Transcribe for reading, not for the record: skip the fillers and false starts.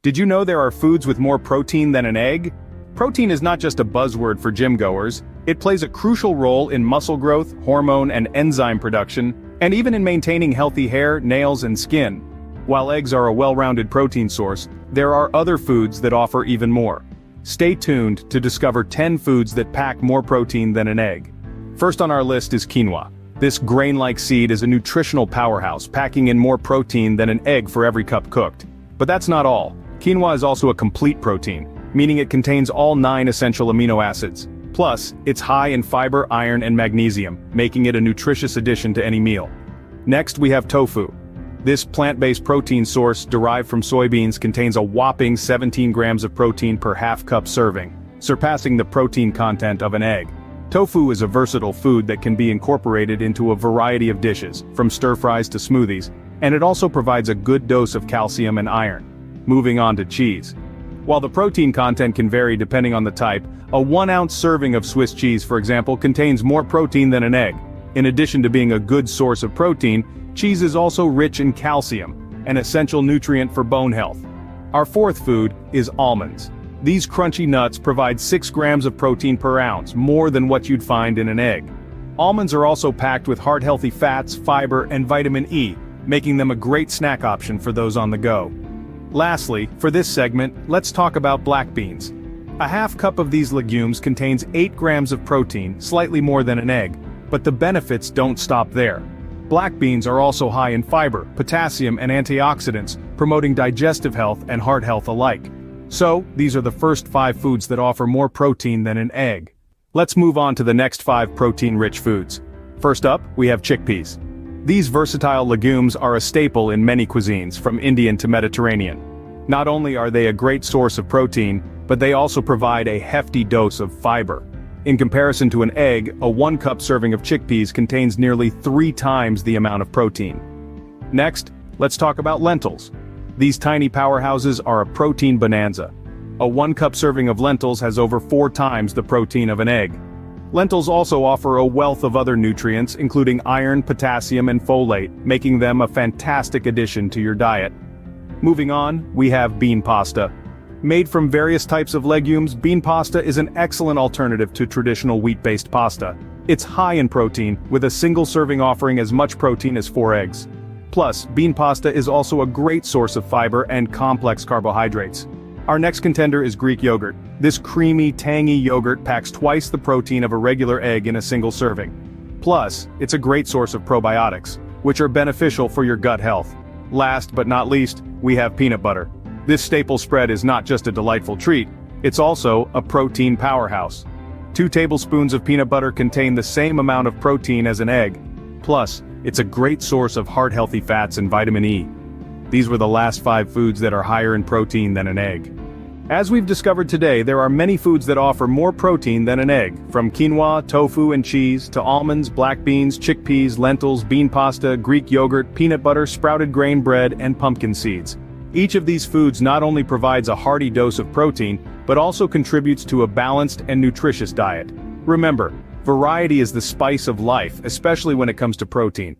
Did you know there are foods with more protein than an egg? Protein is not just a buzzword for gym goers, it plays a crucial role in muscle growth, hormone and enzyme production, and even in maintaining healthy hair, nails and skin. While eggs are a well-rounded protein source, there are other foods that offer even more. Stay tuned to discover 10 foods that pack more protein than an egg. First on our list is quinoa. This grain-like seed is a nutritional powerhouse, packing in more protein than an egg for every cup cooked. But that's not all. Quinoa is also a complete protein, meaning it contains all 9 essential amino acids. Plus, it's high in fiber, iron and magnesium, making it a nutritious addition to any meal. Next we have tofu. This plant-based protein source derived from soybeans contains a whopping 17 grams of protein per half-cup serving, surpassing the protein content of an egg. Tofu is a versatile food that can be incorporated into a variety of dishes, from stir-fries to smoothies, and it also provides a good dose of calcium and iron. Moving on to cheese. While the protein content can vary depending on the type, a 1-ounce serving of Swiss cheese, for example, contains more protein than an egg. In addition to being a good source of protein, cheese is also rich in calcium, an essential nutrient for bone health. Our fourth food is almonds. These crunchy nuts provide 6 grams of protein per ounce, more than what you'd find in an egg. Almonds are also packed with heart-healthy fats, fiber, and vitamin E, making them a great snack option for those on the go. Lastly, for this segment, let's talk about black beans. A half cup of these legumes contains 8 grams of protein, slightly more than an egg, but the benefits don't stop there. Black beans are also high in fiber, potassium and antioxidants, promoting digestive health and heart health alike. So, these are the first 5 foods that offer more protein than an egg. Let's move on to the next 5 protein-rich foods. First up, we have chickpeas. These versatile legumes are a staple in many cuisines, from Indian to Mediterranean. Not only are they a great source of protein, but they also provide a hefty dose of fiber. In comparison to an egg, a 1-cup serving of chickpeas contains nearly 3 times the amount of protein. Next, let's talk about lentils. These tiny powerhouses are a protein bonanza. A 1-cup serving of lentils has over 4 times the protein of an egg. Lentils also offer a wealth of other nutrients, including iron, potassium, and folate, making them a fantastic addition to your diet. Moving on, we have bean pasta. Made from various types of legumes, bean pasta is an excellent alternative to traditional wheat-based pasta. It's high in protein, with a single serving offering as much protein as 4 eggs. Plus, bean pasta is also a great source of fiber and complex carbohydrates. Our next contender is Greek yogurt. This creamy, tangy yogurt packs twice the protein of a regular egg in a single serving. Plus, it's a great source of probiotics, which are beneficial for your gut health. Last but not least, we have peanut butter. This staple spread is not just a delightful treat, it's also a protein powerhouse. 2 tablespoons of peanut butter contain the same amount of protein as an egg. Plus, it's a great source of heart-healthy fats and vitamin E. These were the last 5 foods that are higher in protein than an egg. As we've discovered today, there are many foods that offer more protein than an egg, from quinoa, tofu and cheese, to almonds, black beans, chickpeas, lentils, bean pasta, Greek yogurt, peanut butter, sprouted grain bread, and pumpkin seeds. Each of these foods not only provides a hearty dose of protein, but also contributes to a balanced and nutritious diet. Remember, variety is the spice of life, especially when it comes to protein.